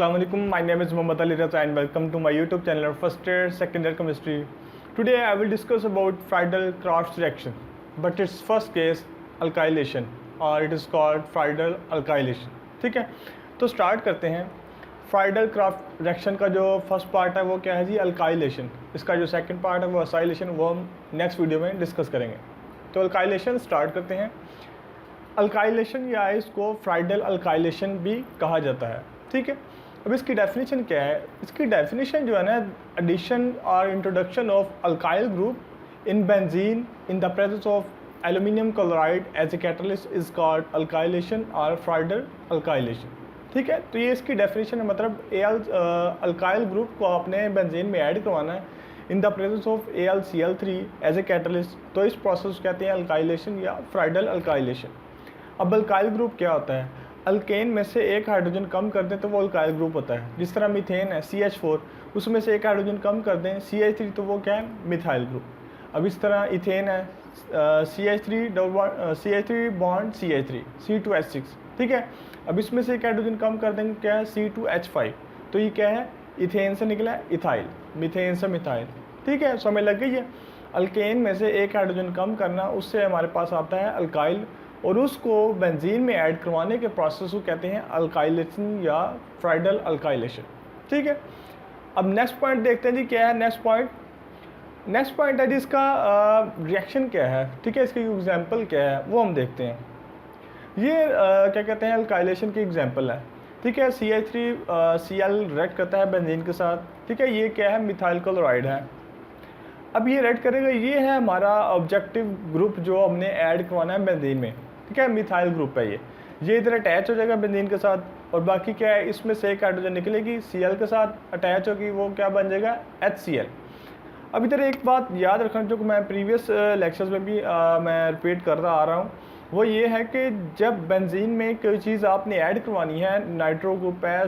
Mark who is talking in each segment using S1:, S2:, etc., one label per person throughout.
S1: Assalamu alaikum. My name is Muhammad Ali Raza and welcome to my YouTube channel of first year, second year chemistry. Today I will discuss about Friedel Krafts reaction, but its first case alkylation or it is called Friedel Alkylation. ठीक है, तो start करते हैं. Friedl craft reaction का जो first part है वो क्या है जी, अल्काइलेशन. इसका जो सेकंड पार्ट है वो असाइलेशन, वो हम नेक्स्ट वीडियो में डिस्कस करेंगे. तो अल्काइलेशन स्टार्ट करते हैं. अल्काइलेशन या इसको फ्राइडल अल्काइलेशन भी कहा जाता है. ठीक है, अब इसकी डेफिनेशन क्या है. इसकी डेफिनेशन जो है ना, एडिशन और introduction of alkyl group in benzene in the presence of aluminium chloride as a catalyst is called alkylation और फ्राइडल अल्काइलेशन. ठीक है, तो ये इसकी डेफिनेशन है. मतलब अल्काइल ग्रुप को आपने बेंजीन में ऐड करवाना है in the presence of AlCl3 as a catalyst, तो इस प्रोसेस को कहते हैं अल्काइलेशन या फ्राइडल अल्काइलेशन. अब अल्काइल ग्रुप क्या होता है. अल्केन में से एक हाइड्रोजन कम कर दें तो वो अल्काइल ग्रुप होता है. जिस तरह मीथेन है CH4, उसमें से एक हाइड्रोजन कम कर दें CH3 तो वो क्या है, मिथाइल ग्रुप. अब इस तरह इथेन है CH3 बॉन्ड CH3 C2H6. ठीक है, अब इसमें से एक हाइड्रोजन कम कर देंगे, क्या है C2H5, तो ये क्या है, इथेन से निकला है इथाइल, मीथेन से मिथाइल. ठीक है, समझ लग गई है. अल्केन में से एक हाइड्रोजन कम करना, उससे हमारे पास आता है अल्काइल, और उसको बेंजीन में ऐड करवाने के प्रोसेस को कहते हैं अल्काइलेशन या फ्राइडल अल्काइलेशन. ठीक है, अब नेक्स्ट पॉइंट देखते हैं जी, क्या है नेक्स्ट पॉइंट है जी, इसका रिएक्शन क्या है. ठीक है, इसकी एग्जांपल क्या है वो हम देखते हैं. ये क्या कहते हैं, अल्काइलेशन की एग्जांपल है. ठीक है, CH3Cl रिएक्ट करता है बेंजीन के साथ. ठीक है, ये क्या है, मिथाइल क्लोराइड है. अब ये रिएक्ट करेगा, ये है हमारा ऑब्जेक्टिव ग्रुप जो हमने ऐड करवाना है बेंजीन में. ठीक है, मिथाइल ग्रुप है ये इधर अटैच हो जाएगा बेंजीन के साथ, और बाकी क्या है, इसमें से एक हाइड्रोजन निकलेगी Cl के साथ अटैच होगी, वो क्या बन जाएगा, HCl. अब इधर एक बात याद रखना जो कि मैं प्रीवियस लेक्चर्स में भी मैं रिपीट कर रहा आ रहा हूँ, वो ये है कि जब बेंजीन में कोई चीज़ आपने ऐड करवानी है, नाइट्रो ग्रुप है,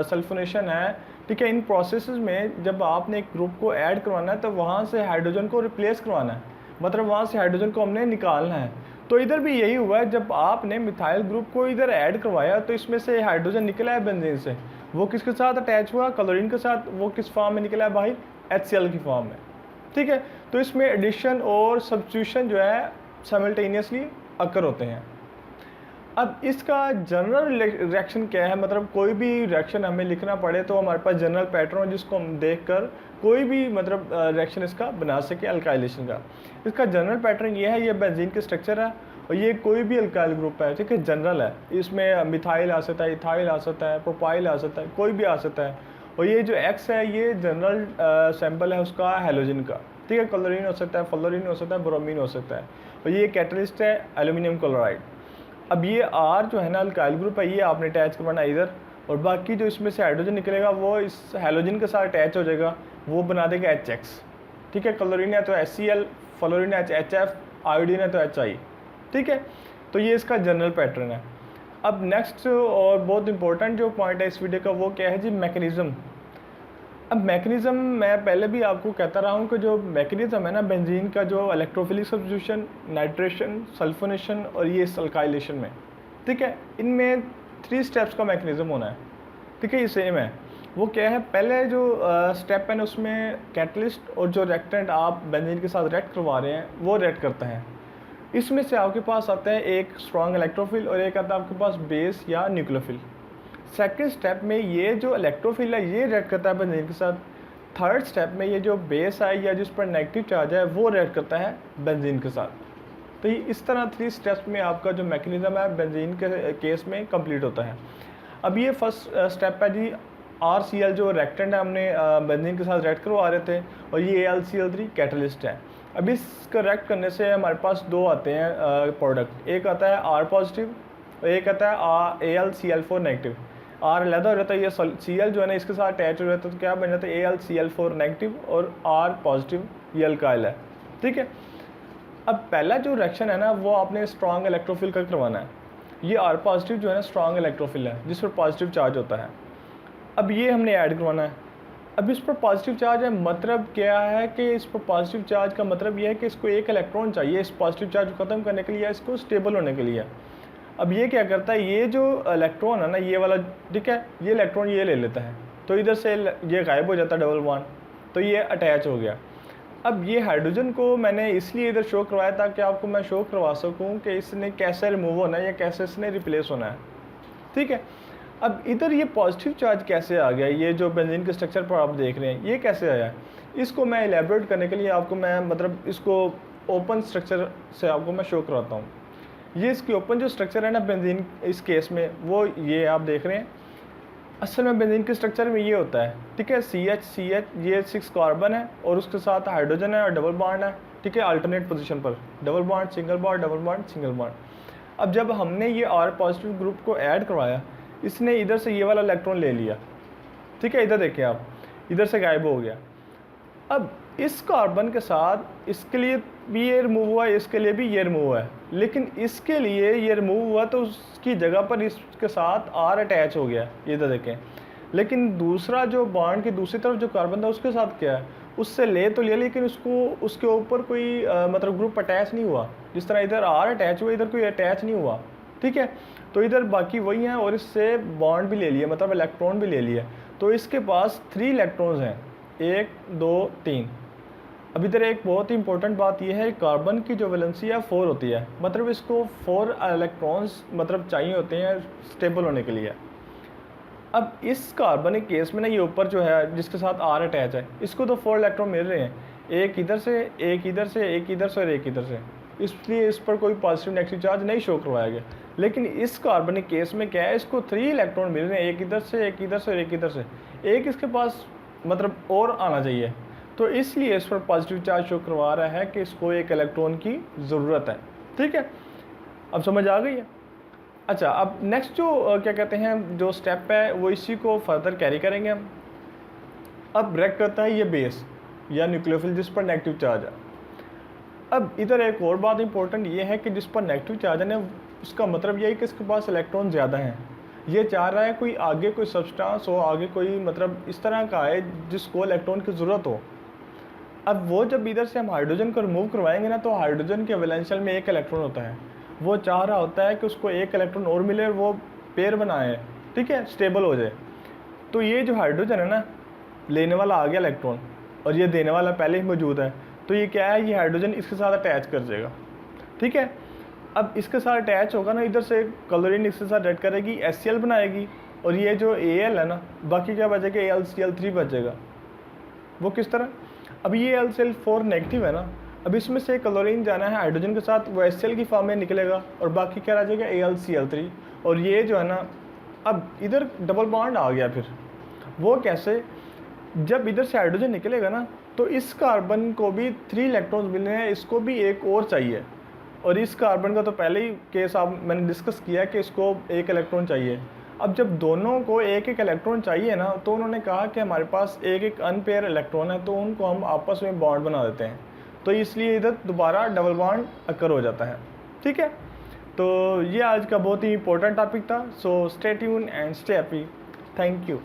S1: सल्फोनेशन है, ठीक है, इन प्रोसेसेस में जब आपने एक ग्रुप को ऐड करवाना है तो वहाँ से हाइड्रोजन को रिप्लेस करवाना है, मतलब वहाँ से हाइड्रोजन को हमने निकालना है. तो इधर भी यही हुआ है, जब आपने मिथाइल ग्रुप को इधर ऐड करवाया तो इसमें से हाइड्रोजन निकला है बेंजीन से, वो किसके साथ अटैच हुआ, क्लोरीन के साथ. वो किस फॉर्म में निकला है भाई, HCl की फॉर्म में. ठीक है, तो इसमें एडिशन और सब्स्टिट्यूशन जो है साइमल्टेनियसली अकर होते हैं. अब इसका जनरल रिएक्शन क्या है, मतलब कोई भी रिएक्शन हमें लिखना पड़े तो हमारे पास जनरल पैटर्न हो जिसको हम देखकर कोई भी मतलब रिएक्शन इसका बना सके अल्काइलेशन का. इसका जनरल पैटर्न ये है, ये बेंजीन के स्ट्रक्चर है और ये कोई भी अल्काइल ग्रुप है. ठीक है, जनरल है, इसमें मिथाइल आ सकता है, इथाइल आ सकता है, प्रोपाइल आ सकता है, कोई भी आ सकता है. और ये जो X है ये जनरल सैम्पल है उसका हैलोजन का. ठीक है, क्लोरीन हो सकता है, फ्लोरीन हो सकता है, ब्रोमीन हो सकता है, और ये कैटलिस्ट है एल्यूमिनियम क्लोराइड. अब ये R जो है ना अल्काइल ग्रुप है, ये आपने अटैच करवाना इधर, और बाकी जो इसमें से हाइड्रोजन निकलेगा वो इस हैलोजन के साथ अटैच हो जाएगा, वो बना देगा HX. ठीक है, क्लोरीन है तो HCl, फ्लोरीन है HF, आयोडीन है तो HI. ठीक है, तो ये इसका जनरल पैटर्न है. अब नेक्स्ट और बहुत इंपॉर्टेंट जो पॉइंट है इस वीडियो का वो क्या है जी, मैकेनिज़्म. अब मैकेनिज़्म मैं पहले भी आपको कहता रहा हूँ कि जो मैकेनिज़्म है ना बेंजीन का, जो इलेक्ट्रोफिलिक सब्स्टिट्यूशन, नाइट्रेशन, सल्फोनेशन और ये अल्काइलेशन में, ठीक है, इनमें 3 स्टेप्स का मैकेनिज़्म होना है. ठीक है, ये सेम है. वो क्या है, पहले जो स्टेप है ना उसमें कैटलिस्ट और जो रिएक्टेंट आप बेंजीन के साथ रिएक्ट करवा रहे हैं वो रिएक्ट करता है. इसमें से आपके पास आता है एक स्ट्रॉन्ग इलेक्ट्रोफिल और एक आता है आपके पास बेस या न्यूक्लियोफिल. सेकंड स्टेप में ये जो इलेक्ट्रोफिल है ये रिएक्ट करता है बेंजीन के साथ. थर्ड स्टेप में ये जो बेस है या जिस पर नेगेटिव चार्ज है वो रिएक्ट करता है बेंजीन के साथ. तो ये इस तरह 3 स्टेप्स में आपका जो मैकेनिज़्म है बेंजीन के केस में कंप्लीट होता है. अब ये फर्स्ट स्टेप है जी, RCl जो रिएक्टेंट है हमने बेंजीन के साथ रिएक्ट करवा रहे थे, और ये AlCl3 कैटलिस्ट है. अब इसको रिएक्ट करने से हमारे पास 2 आते हैं प्रोडक्ट, एक आता है R पॉजिटिव और एक आता है AlCl4 नेगेटिव. R अलग हो जाता है, ये Cl जो है ना इसके साथ अटैच हो जाता है तो क्या बन जाता है, AlCl4 नेगेटिव और R पॉजिटिव, ये अल्काइल है. ठीक है, अब पहला जो रिएक्शन है ना वो आपने स्ट्रॉन्ग इलेक्ट्रोफिल का करवाना है. ये R पॉजिटिव जो है ना स्ट्रॉन्ग इलेक्ट्रोफिल है जिस पर पॉजिटिव चार्ज होता है. अब ये हमने ऐड करवाना है. अब इस पर पॉजिटिव चार्ज है, मतलब क्या है कि इस पर पॉजिटिव चार्ज का मतलब ये है कि इसको एक इलेक्ट्रॉन चाहिए इस पॉजिटिव चार्ज को ख़त्म करने के लिए, इसको स्टेबल होने के लिए. अब ये क्या करता है, ये जो इलेक्ट्रॉन है ना ये वाला, ठीक है, ये इलेक्ट्रॉन ये ले लेता है, तो इधर से ये गायब हो जाता है डबल बॉन्ड, तो ये अटैच हो गया। अब ये हाइड्रोजन को मैंने इसलिए इधर शो करवाया ताकि आपको मैं शो करवा सकूं कि इसने कैसे रिमूव होना है या कैसे इसने रिप्लेस होना है, ठीक है। अब इधर ये पॉजिटिव चार्ज कैसे आ गया, ये जो बेंजीन के स्ट्रक्चर पर आप देख रहे हैं ये कैसे आया, इसको मैं एलेबोरेट करने के लिए आपको मैं मतलब इसको ओपन स्ट्रक्चर से आपको मैं शो करवाता हूँ। ये इसकी ओपन जो स्ट्रक्चर है ना बेंजीन इस केस में, वो ये आप देख रहे हैं। असल में बेंजीन के स्ट्रक्चर में ये होता है, ठीक है, CH ये 6 कार्बन है और उसके साथ हाइड्रोजन है और डबल बॉन्ड है, ठीक है, अल्टरनेट पोजीशन पर double bond single bond double bond single bond. अब जब हमने ये R पॉजिटिव ग्रुप को ऐड करवाया, इसने इधर से ये वाला इलेक्ट्रॉन ले लिया, ठीक है, इधर देखिए आप, इधर से गायब हो गया। अब इस कार्बन के साथ इसके लिए भी ये रिमूव हुआ, इसके लिए भी ये रिमूव हुआ है, लेकिन इसके लिए ये रिमूव हुआ तो उसकी जगह पर इसके साथ R अटैच हो गया, ये तो देखें। लेकिन दूसरा जो बॉन्ड की दूसरी तरफ जो कार्बन था उसके साथ क्या है, उससे ले तो लिया लेकिन उसको उसके ऊपर कोई मतलब ग्रुप अटैच नहीं हुआ। जिस तरह इधर R अटैच हुआ इधर कोई अटैच नहीं हुआ, ठीक है। तो इधर बाकी वही हैं और इससे बॉन्ड भी ले लिया, मतलब इलेक्ट्रॉन भी ले लिया। तो इसके पास 3 इलेक्ट्रॉन्स हैं, 1 2 3। अब इधर एक बहुत ही इंपॉर्टेंट बात यह है, कार्बन की जो वैलेंसी है 4 होती है, मतलब इसको 4 इलेक्ट्रॉन्स मतलब चाहिए होते हैं स्टेबल होने के लिए। अब इस कार्बन के केस में ना ये ऊपर जो है जिसके साथ R अटैच है, इसको तो 4 इलेक्ट्रॉन मिल रहे हैं, एक इधर से एक इधर से एक इधर से और एक इधर से, इसलिए इस पर कोई पॉजिटिव नेगेटिव चार्ज नहीं शो करवाया गया। लेकिन इस कार्बन के केस में क्या है, इसको 3 इलेक्ट्रॉन मिल रहे हैं, एक इधर से एक इधर से और एक इधर से, एक इसके पास मतलब और आना चाहिए, तो इसलिए इस पर पॉजिटिव चार्ज शो करवा रहा है कि इसको एक इलेक्ट्रॉन की ज़रूरत है, ठीक है। अब समझ आ गई है। अच्छा, अब नेक्स्ट जो क्या कहते हैं जो स्टेप है वो इसी को फर्दर कैरी करेंगे हम। अब ब्रेक करता है ये बेस या न्यूक्लियोफिल जिस पर नेगेटिव चार्ज है। अब इधर एक और बात इंपॉर्टेंट ये है कि जिस पर नेगेटिव चार्ज है ना, उसका मतलब ये है कि इसके पास इलेक्ट्रॉन ज़्यादा हैं। ये चाह रहा है कोई आगे कोई सब्सटेंस हो, आगे कोई मतलब इस तरह का है जिसको इलेक्ट्रॉन की ज़रूरत हो। अब वो जब इधर से हम हाइड्रोजन को रिमूव करवाएंगे ना, तो हाइड्रोजन के वैलेंशियल में 1 इलेक्ट्रॉन होता है, वो चाह रहा होता है कि उसको 1 इलेक्ट्रॉन और मिले और वो पेयर बनाए, ठीक है, स्टेबल हो जाए। तो ये जो हाइड्रोजन है ना, लेने वाला आ गया इलेक्ट्रॉन और ये देने वाला पहले ही मौजूद है, तो ये क्या है, ये हाइड्रोजन इसके साथ अटैच कर देगा, ठीक है। अब इसके साथ अटैच होगा ना, इधर से क्लोरीन इसके साथ ऐड करेगी, HCl बनाएगी, और ये जो Al है ना, बाकी क्या बचेगा, AlCl3 बचेगा। वो किस तरह, अब ये AlCl4 नेगेटिव है ना, अब इसमें से क्लोरीन जाना है हाइड्रोजन के साथ, वो HCl की फॉर्म में निकलेगा और बाकी क्या रह जाएगा, AlCl3। और ये जो है ना, अब इधर डबल बॉन्ड आ गया। फिर वो कैसे, जब इधर से हाइड्रोजन निकलेगा ना, तो इस कार्बन को भी 3 इलेक्ट्रॉन्स मिलने हैं, इसको भी एक और चाहिए। और इस कार्बन का तो पहले ही केस आप मैंने डिस्कस किया कि इसको 1 इलेक्ट्रॉन चाहिए। अब जब दोनों को 1-1 इलेक्ट्रॉन चाहिए ना, तो उन्होंने कहा कि हमारे पास 1-1 अनपेयर इलेक्ट्रॉन है, तो उनको हम आपस में बॉन्ड बना देते हैं, तो इसलिए इधर दोबारा डबल बॉन्ड अकर हो जाता है, ठीक है। तो ये आज का बहुत ही इंपॉर्टेंट टॉपिक था। So stay tune and stay happy. Thank you.